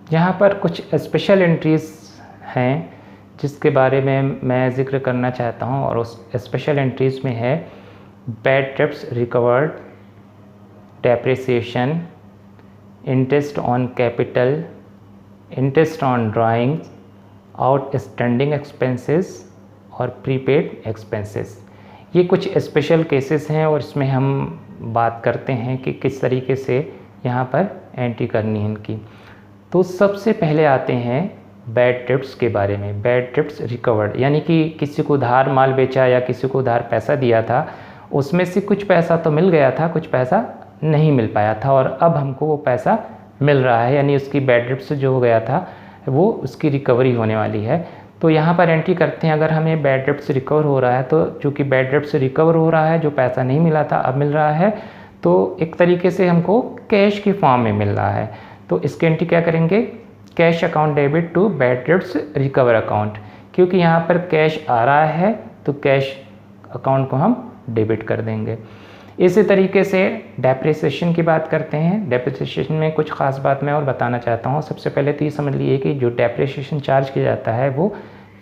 यहाँ पर कुछ स्पेशल एंट्रीज़ हैं जिसके बारे में मैं ज़िक्र करना चाहता हूँ, और उस स्पेशल एंट्रीज़ में है bad debts recovered, depreciation, interest on capital, interest on drawings, outstanding expenses और प्रीपेड एक्सपेंसेस। ये कुछ स्पेशल केसेस हैं और इसमें हम बात करते हैं कि किस तरीके से यहाँ पर एंट्री करनी है इनकी। तो सबसे पहले आते हैं बैड डेब्ट्स के बारे में। बैड डेब्ट्स रिकवर्ड यानी कि किसी को उधार माल बेचा या किसी को उधार पैसा दिया था, उसमें से कुछ पैसा तो मिल गया था, कुछ पैसा नहीं मिल पाया था और अब हमको वो पैसा मिल रहा है, यानी उसकी बैड डेब्ट्स जो हो गया था वो उसकी रिकवरी होने वाली है। तो यहाँ पर एंट्री करते हैं, अगर हमें बैड डेब्ट्स रिकवर हो रहा है, तो चूँकि बैड डेब्ट्स रिकवर हो रहा है, जो पैसा नहीं मिला था अब मिल रहा है, तो एक तरीके से हमको कैश की फॉर्म में मिल रहा है। तो इसकी एंट्री क्या करेंगे, cash account debit to bad debts recover account. क्योंकि यहाँ पर कैश आ रहा है तो कैश अकाउंट को हम डेबिट कर देंगे। इसी तरीके से डेप्रिसिएशन की बात करते हैं। डेप्रिसिएशन में कुछ खास बात मैं और बताना चाहता हूँ। सबसे पहले तो ये समझ लीजिए कि जो डेप्रिसिएशन चार्ज किया जाता है वो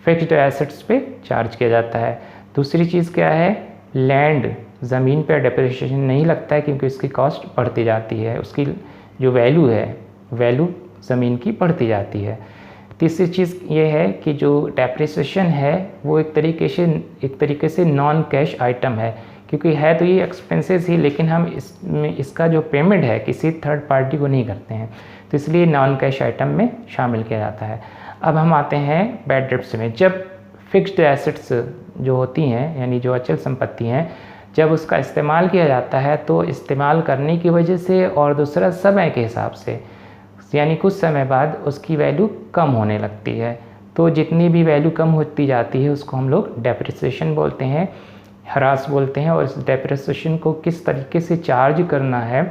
फिक्स्ड एसेट्स पे चार्ज किया जाता है। दूसरी चीज़ क्या है, लैंड ज़मीन पर डेप्रिसिएशन नहीं लगता है क्योंकि उसकी कॉस्ट बढ़ती जाती है, उसकी जो वैल्यू है, वैल्यू ज़मीन की बढ़ती जाती है। तीसरी चीज़ ये है कि जो डेप्रिसिएशन है वो एक तरीके से नॉन कैश आइटम है, क्योंकि है तो ये एक्सपेंसेस ही, लेकिन हम इसका जो पेमेंट है किसी थर्ड पार्टी को नहीं करते हैं, तो इसलिए नॉन कैश आइटम में शामिल किया जाता है। अब हम आते हैं बैड डेब्ट्स में। जब फिक्स्ड एसेट्स जो होती हैं, यानी जो अचल संपत्ति हैं, जब उसका इस्तेमाल किया जाता है तो इस्तेमाल करने की वजह से और दूसरा समय के हिसाब से, यानी कुछ समय बाद उसकी वैल्यू कम होने लगती है। तो जितनी भी वैल्यू कम होती जाती है उसको हम लोग डेप्रिसिएशन बोलते हैं, ह्रास बोलते हैं। और इस डेप्रिसिएशन को किस तरीके से चार्ज करना है,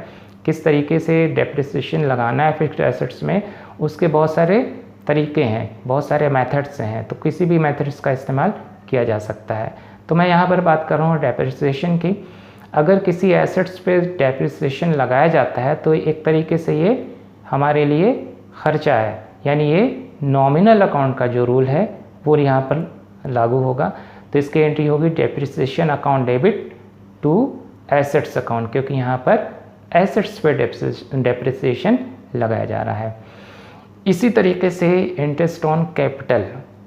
किस तरीके से डेप्रिसिएशन लगाना है फिक्स्ड एसेट्स में, उसके बहुत सारे तरीके हैं, बहुत सारे मेथड्स हैं। तो किसी भी मेथड्स का इस्तेमाल किया जा सकता है। तो मैं यहाँ पर बात कर रहा हूँ डेप्रिसिएशन की। अगर किसी एसेट्स पे डेप्रिसिएशन लगाया जाता है तो एक तरीके से ये हमारे लिए खर्चा है, यानी ये नॉमिनल अकाउंट का जो रूल है वो यहाँ पर लागू होगा। तो इसकी एंट्री होगी depreciation account debit to assets account, क्योंकि यहाँ पर एसेट्स पे डेप्रिसिएशन लगाया जा रहा है। इसी तरीके से इंटरेस्ट ऑन कैपिटल,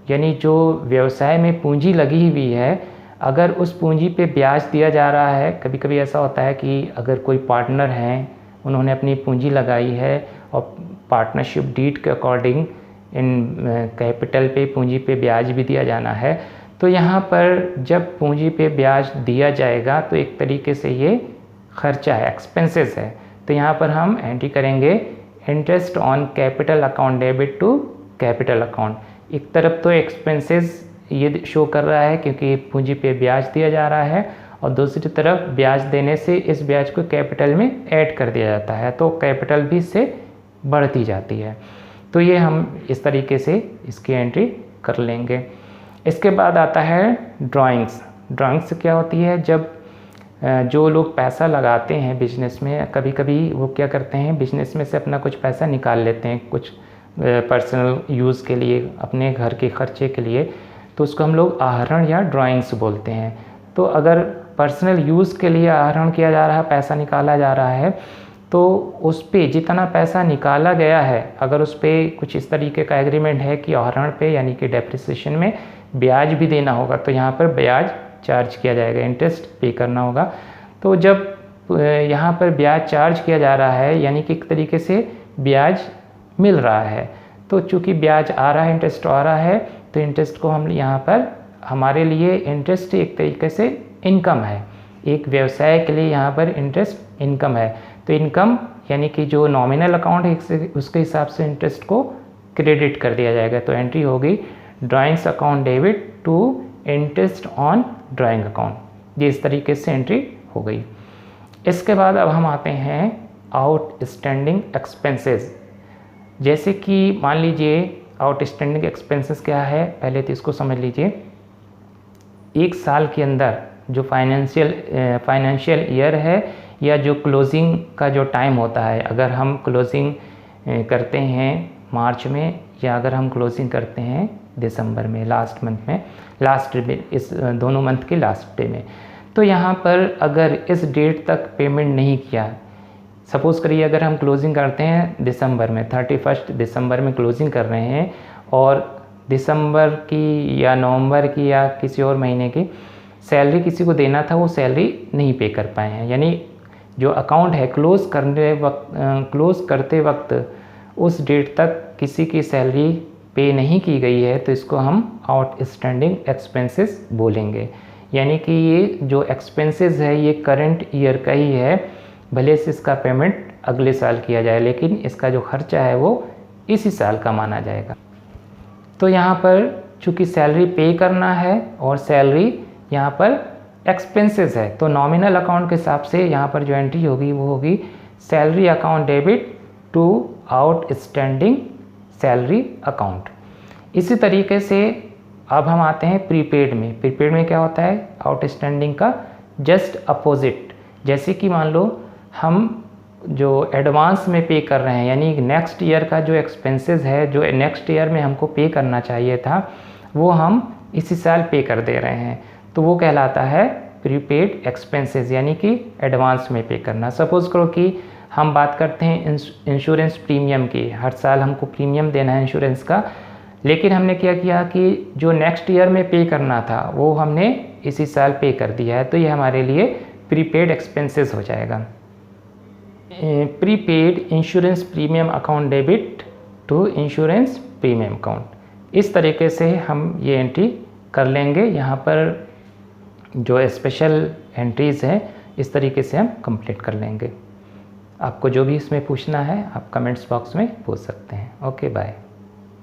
यानी जो व्यवसाय में पूंजी लगी हुई है, अगर उस पूंजी पे ब्याज दिया जा रहा है। कभी कभी ऐसा होता है कि अगर कोई पार्टनर हैं, उन्होंने अपनी पूंजी लगाई है और पार्टनरशिप डीड के अकॉर्डिंग इन कैपिटल पे, पूंजी पे ब्याज भी दिया जाना है। तो यहाँ पर जब पूंजी पे ब्याज दिया जाएगा तो एक तरीके से ये खर्चा है, एक्सपेंसेस है। तो यहाँ पर हम एंट्री करेंगे interest on capital account debit to capital account. एक तरफ तो एक्सपेंसेस ये शो कर रहा है क्योंकि पूंजी पे ब्याज दिया जा रहा है, और दूसरी तरफ ब्याज देने से इस ब्याज को कैपिटल में ऐड कर दिया जाता है, तो कैपिटल भी इससे बढ़ती जाती है। तो ये हम इस तरीके से इसकी एंट्री कर लेंगे। इसके बाद आता है ड्राइंग्स। ड्राइंग्स क्या होती है, जब जो लोग पैसा लगाते हैं बिजनेस में, कभी कभी वो क्या करते हैं, बिजनेस में से अपना कुछ पैसा निकाल लेते हैं कुछ पर्सनल यूज़ के लिए, अपने घर के खर्चे के लिए, तो उसको हम लोग आहरण या ड्राइंग्स बोलते हैं। तो अगर पर्सनल यूज़ के लिए आहरण किया जा रहा है, पैसा निकाला जा रहा है, तो उस पे जितना पैसा निकाला गया है, अगर उस पर कुछ इस तरीके का एग्रीमेंट है कि आहरण पे यानी कि डेप्रिसिएशन में ब्याज भी देना होगा, तो यहाँ पर ब्याज चार्ज किया जाएगा, इंटरेस्ट पे करना होगा। तो जब यहाँ पर ब्याज चार्ज किया जा रहा है, यानी कि एक तरीके से ब्याज मिल रहा है, तो चूँकि ब्याज आ रहा है, इंटरेस्ट आ रहा है, तो इंटरेस्ट को हम यहाँ पर, हमारे लिए इंटरेस्ट एक तरीके से इनकम है। एक व्यवसाय के लिए यहाँ पर इंटरेस्ट इनकम है। तो इनकम यानी कि जो नॉमिनल अकाउंट है उसके हिसाब से इंटरेस्ट को क्रेडिट कर दिया जाएगा। तो एंट्री होगी drawings account debit to interest on drawing account. ये इस तरीके से एंट्री हो गई। इसके बाद अब हम आते हैं आउटस्टैंडिंग एक्सपेंसेस। जैसे कि मान लीजिए आउटस्टैंडिंग एक्सपेंसेस क्या है, पहले तो इसको समझ लीजिए। एक साल के अंदर जो फाइनेंशियल ईयर है या जो क्लोजिंग का जो टाइम होता है, अगर हम क्लोजिंग करते हैं मार्च में, या अगर हम क्लोजिंग करते हैं दिसंबर में, लास्ट मंथ में, लास्ट डे, इस दोनों मंथ के लास्ट डे में, तो यहाँ पर अगर इस डेट तक पेमेंट नहीं किया, सपोज़ करिए अगर हम क्लोजिंग करते हैं दिसंबर में, 31 दिसंबर में क्लोजिंग कर रहे हैं और दिसंबर की या नवंबर की या किसी और महीने की सैलरी किसी को देना था, वो सैलरी नहीं पे कर पाए हैं, यानी जो अकाउंट है क्लोज़ करते वक्त उस डेट तक किसी की सैलरी पे नहीं की गई है, तो इसको हम आउटस्टैंडिंग एक्सपेंसेस बोलेंगे। यानी कि ये जो एक्सपेंसेस है ये करंट ईयर का ही है, भले से इसका पेमेंट अगले साल किया जाए, लेकिन इसका जो खर्चा है वो इसी साल का माना जाएगा। तो यहाँ पर चूँकि सैलरी पे करना है और सैलरी यहाँ पर एक्सपेंसेस है, तो नॉमिनल अकाउंट के हिसाब से यहाँ पर जो एंट्री होगी वो होगी salary account debit to outstanding salary account. इसी तरीके से अब हम आते हैं प्रीपेड में। प्रीपेड में क्या होता है? आउटस्टैंडिंग का जस्ट अपोजिट। जैसे कि मान लो हम जो एडवांस में पे कर रहे हैं, यानी नेक्स्ट ईयर का जो एक्सपेंसेस है, जो नेक्स्ट ईयर में हमको पे करना चाहिए था, वो हम इसी साल पे कर दे रहे हैं, तो वो कहलाता है प्रीपेड एक्सपेंसेस, यानी कि एडवांस में पे करना। सपोज़ करो कि हम बात करते हैं इंश्योरेंस प्रीमियम की, हर साल हमको प्रीमियम देना है इंश्योरेंस का, लेकिन हमने क्या किया कि जो नेक्स्ट ईयर में पे करना था वो हमने इसी साल पे कर दिया है, तो ये हमारे लिए प्रीपेड एक्सपेंसेस हो जाएगा। Prepaid insurance premium account debit to insurance premium account. इस तरीके से हम ये एंट्री कर लेंगे। यहाँ पर जो स्पेशल एंट्रीज़ हैं इस तरीके से हम कंप्लीट कर लेंगे। आपको जो भी इसमें पूछना है आप कमेंट्स बॉक्स में पूछ सकते हैं। Okay, bye.